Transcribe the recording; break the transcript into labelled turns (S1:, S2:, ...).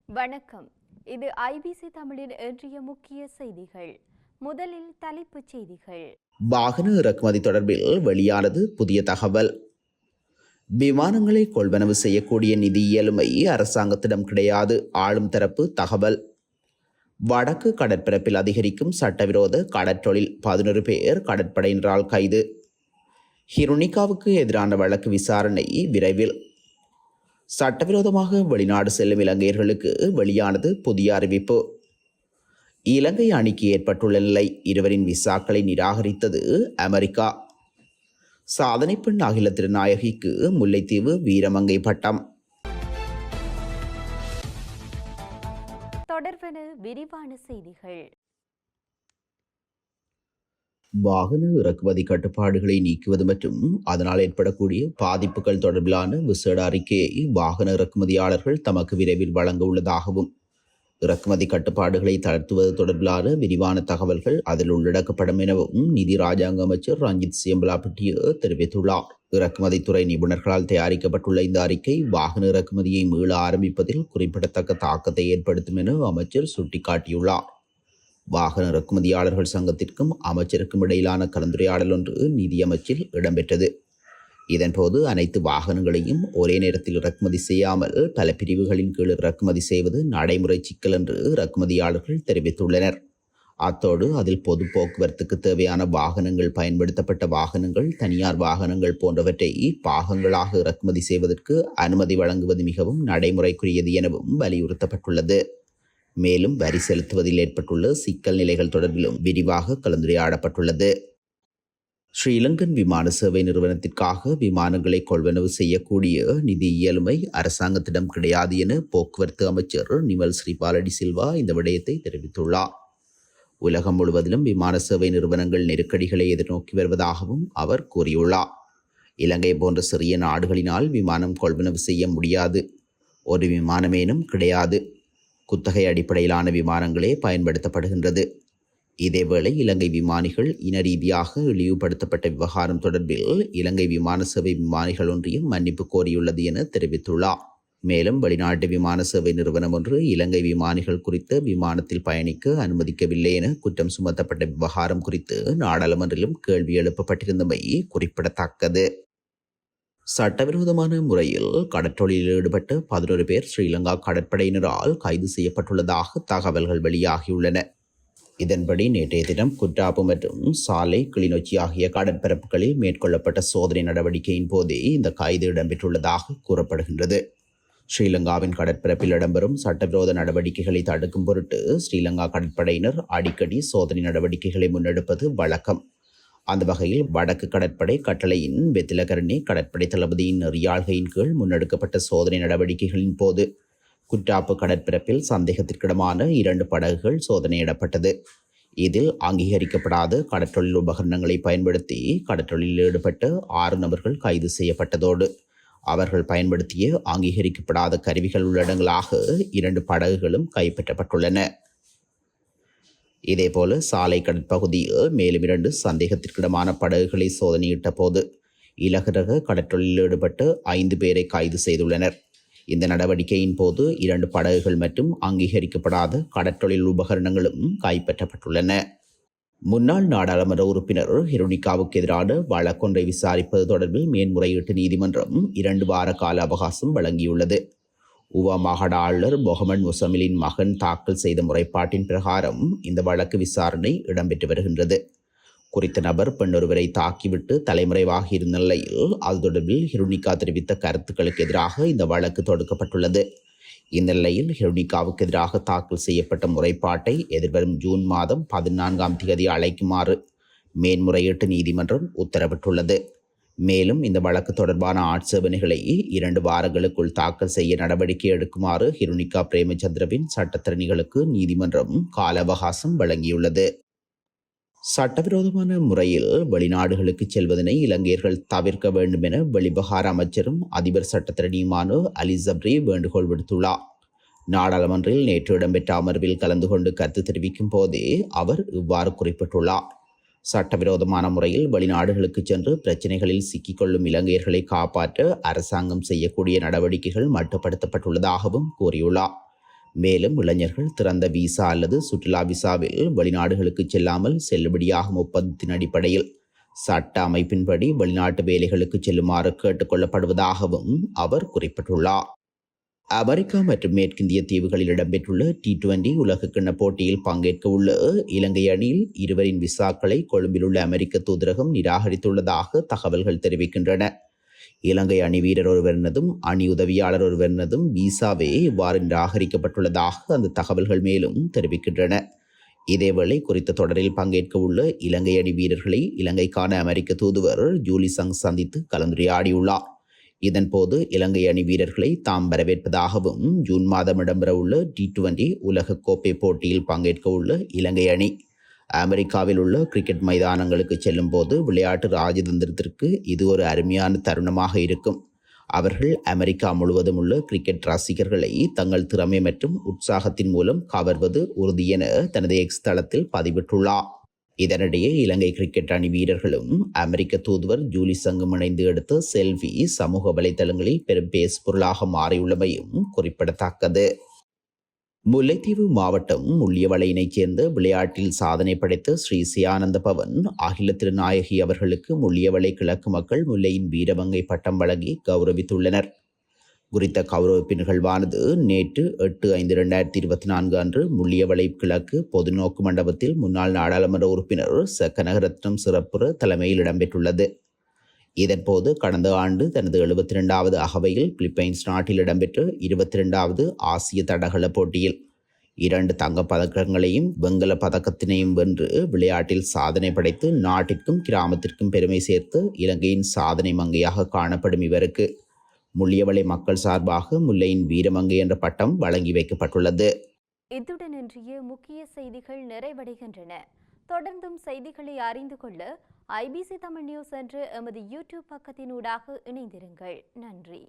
S1: வணக்கம். இது ஐபிசி தமிழின் இன்றைய முக்கிய செய்திகள். முதலில் தலைப்புச் செய்திகள்.
S2: வாகன இறக்குமதி தொடர்பில் வெளியானது புதிய தகவல். விமானங்களை கொள்வனவு செய்யக்கூடிய நிதி இயலுமை அரசாங்கத்திடம் கிடையாது, ஆளும் தரப்பு தகவல். வடக்கு கடற்பரப்பில் அதிகரிக்கும் சட்டவிரோத கடற்றொழில், 11 பேர் கடற்படையினரால் கைது. ஹிருனிகாவுக்கு எதிரான வழக்கு விசாரணை விரைவில். சட்டவிரோதமாக வெளிநாடு செல்லும் இலங்கையர்களுக்கு வெளியானது புதிய அறிவிப்பு. இலங்கை அணிக்கு ஏற்பட்டுள்ள நிலை, இருவரின் விசாக்களை நிராகரித்தது அமெரிக்கா. சாதனை பெண் அகில திருநாயகிக்கு முல்லைத்தீவு வீரமங்கை பட்டம்.
S1: தொடர்பென விரிவான செய்திகள்.
S2: வாகன இறக்குமதி கட்டுப்பாடுகளை நீக்குவது மற்றும் அதனால் ஏற்படக்கூடிய பாதிப்புகள் தொடர்பிலான விசேட அறிக்கையை வாகன இறக்குமதியாளர்கள் தமக்கு விரைவில் வழங்க உள்ளதாகவும், இறக்குமதி கட்டுப்பாடுகளை தளர்த்துவது தொடர்பிலான விரிவான தகவல்கள் அதில் உள்ளடக்கப்படும் எனவும் நிதி ராஜாங்க அமைச்சர் ரஞ்சித் சியம்பலாபட்டிய தெரிவித்துள்ளார். இறக்குமதித்துறை நிபுணர்களால் தயாரிக்கப்பட்டுள்ள இந்த அறிக்கை வாகன இறக்குமதியை மீள ஆரம்பிப்பதில் குறிப்பிடத்தக்க தாக்கத்தை ஏற்படுத்தும் என அமைச்சர் சுட்டிக்காட்டியுள்ளார். வாகன இறக்குமதியாளர்கள் சங்கத்திற்கும் அமைச்சருக்கும் இடையிலான கலந்துரையாடல் ஒன்று நிதியமைச்சில் இடம்பெற்றது. இதன்போது அனைத்து வாகனங்களையும் ஒரே நேரத்தில் இறக்குமதி செய்யாமல் பல பிரிவுகளின் கீழ் இறக்குமதி செய்வது நடைமுறை சிக்கல் என்று இறக்குமதியாளர்கள் தெரிவித்துள்ளனர். அத்தோடு அதில் பொது போக்குவரத்துக்கு தேவையான வாகனங்கள், பயன்படுத்தப்பட்ட வாகனங்கள், தனியார் வாகனங்கள் போன்றவற்றை பாகங்களாக இறக்குமதி செய்வதற்கு அனுமதி வழங்குவது மிகவும் நடைமுறைக்குரியது எனவும் வலியுறுத்தப்பட்டுள்ளது. மேலும் வரி செலுத்துவதில் ஏற்பட்டுள்ள சிக்கல் நிலைகள் தொடர்பிலும் விரிவாக கலந்துரையாடப்பட்டுள்ளது. ஸ்ரீலங்கன் விமான சேவை நிறுவனத்திற்காக விமானங்களை கொள்வனவு செய்யக்கூடிய நிதி இயலுமை அரசாங்கத்திடம் கிடையாது என போக்குவரத்து அமைச்சர் நிமல் ஸ்ரீபாலடி சில்வா இந்த விடயத்தை தெரிவித்துள்ளார். உலகம் முழுவதிலும் விமான சேவை நிறுவனங்கள் நெருக்கடிகளை எதிர்நோக்கி வருவதாகவும் அவர் கூறியுள்ளார். இலங்கை போன்ற சிறிய நாடுகளினால் விமானம் கொள்வனவு செய்ய முடியாது, ஒரு விமானமேனும் கிடையாது. குத்தகை அடிப்படையிலான விமானங்களே பயன்படுத்தப்படுகின்றது. இதேவேளை இலங்கை விமானிகள் இன ரீதியாக இழிவுபடுத்தப்பட்ட விவகாரம் தொடர்பில் இலங்கை விமான சேவை விமானிகள் ஒன்றியம் மன்னிப்பு கோரியுள்ளது என தெரிவித்துள்ளார். மேலும் வெளிநாட்டு விமான சேவை நிறுவனம் ஒன்று இலங்கை விமானிகள் குறித்த விமானத்தில் பயணிக்க அனுமதிக்கவில்லை என குற்றம் சுமத்தப்பட்ட விவகாரம் குறித்து நாடாளுமன்றிலும் கேள்வி எழுப்பப்பட்டிருந்தமை குறிப்பிடத்தக்கது. சட்டவிரோதமான முறையில் கடற்றொழிலில் ஈடுபட்ட 11 பேர் ஸ்ரீலங்கா கடற்படையினரால் கைது செய்யப்பட்டுள்ளதாக தகவல்கள் வெளியாகியுள்ளன. இதன்படி நேற்றைய தினம் குற்றாப்பு மற்றும் சாலை, கிளிநொச்சி ஆகிய கடற்பரப்புகளில் மேற்கொள்ளப்பட்ட சோதனை நடவடிக்கையின் போதே இந்த கைது இடம்பெற்றுள்ளதாக கூறப்படுகின்றது. ஸ்ரீலங்காவின் கடற்பரப்பில் இடம்பெறும் சட்டவிரோத நடவடிக்கைகளை தடுக்கும் பொருட்டு ஸ்ரீலங்கா கடற்படையினர் அடிக்கடி சோதனை நடவடிக்கைகளை முன்னெடுப்பது வழக்கம். அந்த வகையில் வடக்கு கடற்படை கட்டளையின் வெத்திலகரணி கடற்படை தளபதியின் நெறியாள்கையின் கீழ் முன்னெடுக்கப்பட்ட சோதனை நடவடிக்கைகளின் போது குற்றாப்பு கடற்பரப்பில் சந்தேகத்திற்கிடமான 2 படகுகள் சோதனையிடப்பட்டது. இதில் அங்கீகரிக்கப்படாத கடற்றொழில் உபகரணங்களை பயன்படுத்தி கடற்றொழிலில் ஈடுபட்ட 6 நபர்கள் கைது செய்யப்பட்டதோடு அவர்கள் பயன்படுத்திய அங்கீகரிக்கப்படாத கருவிகள் உள்ளடங்களாக 2 படகுகளும் கைப்பற்றப்பட்டுள்ளன. இதேபோல சாலை கடற்பகுதியில் மேலும் 2 சந்தேகத்திற்கிடமான படகுகளை சோதனையிட்ட போது இலகுரக கடற்றொழிலில் ஈடுபட்டு 5 பேரை கைது செய்துள்ளனர். இந்த நடவடிக்கையின் போது 2 படகுகள் மற்றும் அங்கீகரிக்கப்படாத கடற்றொழில் உபகரணங்களும் கைப்பற்றப்பட்டுள்ளன. முன்னாள் நாடாளுமன்ற உறுப்பினர் ஹிருனிகாவுக்கு எதிரான வழக்கொன்றை விசாரிப்பது தொடர்பில் மேன்முறையீட்டு நீதிமன்றம் 2 வார கால அவகாசம் வழங்கியுள்ளது. உவா மாகாண ஆளுநர் முகமது முசமிலின் மகன் தாக்கல் செய்த முறைப்பாட்டின் பிரகாரம் இந்த வழக்கு விசாரணை இடம்பெற்று வருகின்றது. குறித்த நபர் பெண்ணொருவரை தாக்கிவிட்டு தலைமறைவாகி இருந்த நிலையில் அது தொடர்பில் ஹிருனிகா தெரிவித்த கருத்துக்களுக்கு எதிராக இந்த வழக்கு தொடுக்கப்பட்டுள்ளது. இந்த நிலையில் ஹிருனிகாவுக்கு எதிராக தாக்கல் செய்யப்பட்ட முறைப்பாட்டை எதிர்வரும் ஜூன் மாதம் 14ஆம் தேதி அழைக்குமாறு மேன்முறையீட்டு நீதிமன்றம் உத்தரவிட்டுள்ளது. மேலும் இந்த வழக்கு தொடர்பான ஆட்சேபனைகளை 2 வாரங்களுக்குள் தாக்கல் செய்ய நடவடிக்கை எடுக்குமாறு ஹிருனிகா பிரேமச்சந்திரவின் சட்டத்திறனிகளுக்கு நீதிமன்றம் கால அவகாசம் வழங்கியுள்ளது. சட்டவிரோதமான முறையில் வெளிநாடுகளுக்கு செல்வதனை இலங்கையர்கள் தவிர்க்க வேண்டும் என வெளிவிவகார அமைச்சரும் அதிபர் சட்டத்திறனியுமான அலி ஜப்ரி வேண்டுகோள் விடுத்துள்ளார். நாடாளுமன்றில் நேற்று இடம்பெற்ற அமர்வில் கலந்து கொண்டு கருத்து தெரிவிக்கும் போதே அவர் இவ்வாறு குறிப்பிட்டுள்ளார். சட்டவிரோதமான முறையில் வெளிநாடுகளுக்கு சென்று பிரச்சினைகளில் சிக்கிக்கொள்ளும் இலங்கையர்களை காப்பாற்ற அரசாங்கம் செய்யக்கூடிய நடவடிக்கைகள் மட்டுப்படுத்தப்பட்டுள்ளதாகவும் கூறியுள்ளார். மேலும் இளைஞர்கள் திறந்த விசா அல்லது சுற்றுலா விசாவில் வெளிநாடுகளுக்கு செல்லாமல் செல்லுபடியாகும் ஒப்பந்தத்தின் அடிப்படையில் சட்ட அமைப்பின்படி வெளிநாட்டு வேலைகளுக்கு செல்லுமாறு கேட்டுக்கொள்ளப்படுவதாகவும் அவர் குறிப்பிட்டுள்ளார். அமெரிக்கா மற்றும் மேற்கிந்திய தீவுகளில் இடம்பெற்றுள்ள T20 உலகக்கிண்ண போட்டியில் பங்கேற்க உள்ள இலங்கை அணியில் இருவரின் விசாக்களை கொழும்பில் உள்ள அமெரிக்க தூதரகம் நிராகரித்துள்ளதாக தகவல்கள் தெரிவிக்கின்றன. இலங்கை அணி வீரர் ஒருவரினதும் அணி உதவியாளர் ஒருவரினதும் விசாவே இவ்வாறு நிராகரிக்கப்பட்டுள்ளதாக அந்த தகவல்கள் மேலும் தெரிவிக்கின்றன. இதேவேளை குறித்த தொடரில் பங்கேற்க உள்ள இலங்கை அணி வீரர்களை இலங்கைக்கான அமெரிக்க தூதுவர் ஜூலி சங் சந்தித்து கலந்துரையாடியுள்ளார். இதன்போது இலங்கை அணி வீரர்களை தாம் வரவேற்பதாகவும் ஜூன் மாதம் இடம்பெறவுள்ள T20 உலகக்கோப்பை போட்டியில் பங்கேற்க உள்ள இலங்கை அணி அமெரிக்காவில் உள்ள கிரிக்கெட் மைதானங்களுக்கு செல்லும் போது விளையாட்டு ராஜதந்திரத்திற்கு இது ஒரு அருமையான தருணமாக இருக்கும். அவர்கள் அமெரிக்கா முழுவதும் உள்ள கிரிக்கெட் ரசிகர்களை தங்கள் திறமை மற்றும் உற்சாகத்தின் மூலம் கவர்வது உறுதி என தனது எக்ஸ் தளத்தில் பதிவிட்டுள்ளார். இதனிடையே இலங்கை கிரிக்கெட் அணி வீரர்களும் அமெரிக்க தூதுவர் ஜூலி சங்கும் இணைந்து எடுத்த செல்ஃபி சமூக வலைதளங்களில் பெரும் பேசுபொருளாக மாறியுள்ளமையும் குறிப்பிடத்தக்கது. முல்லைத்தீவு மாவட்டம் முள்ளியவளையினைச் சேர்ந்த விளையாட்டில் சாதனை படைத்த ஸ்ரீ சியானந்த பவன் அகில திருநாயகி அவர்களுக்கு முள்ளியவளை கிழக்கு மக்கள் முல்லையின் வீரமங்கை பட்டம் வழங்கி கௌரவித்துள்ளனர். குறித்த கௌரவிப்பு நிகழ்வானது நேற்று 8/5/2024 அன்று முள்ளியவளை கிழக்கு பொதுநோக்கு மண்டபத்தில் முன்னாள் நாடாளுமன்ற உறுப்பினர் சக்கனகரத்னம் சிறப்புற தலைமையில் இடம்பெற்றுள்ளது. இதன்போது கடந்த ஆண்டு தனது 72வது அகவையில் பிலிப்பைன்ஸ் நாட்டில் இடம்பெற்ற 22வது ஆசிய தடகள போட்டியில் 2 தங்கப் பதக்கங்களையும் வெண்கல பதக்கத்தினையும் வென்று விளையாட்டில் சாதனை படைத்து நாட்டிற்கும் கிராமத்திற்கும் பெருமை சேர்த்து இலங்கையின் சாதனை மங்கையாக காணப்படும் இவருக்கு முள்ளியவளை மக்கள் சார்பாக முல்லையின் வீரமங்கை என்ற பட்டம் வழங்கி வைக்கப்பட்டுள்ளது.
S1: இத்துடன் இன்றைய முக்கிய செய்திகள் நிறைவடைகின்றன. தொடர்ந்தும் செய்திகளை அறிந்து கொள்ள IBC தமிழ் நியூஸ் என்ற எமது யூடியூப் பக்கத்தினூடாக இணைந்திருங்கள். நன்றி.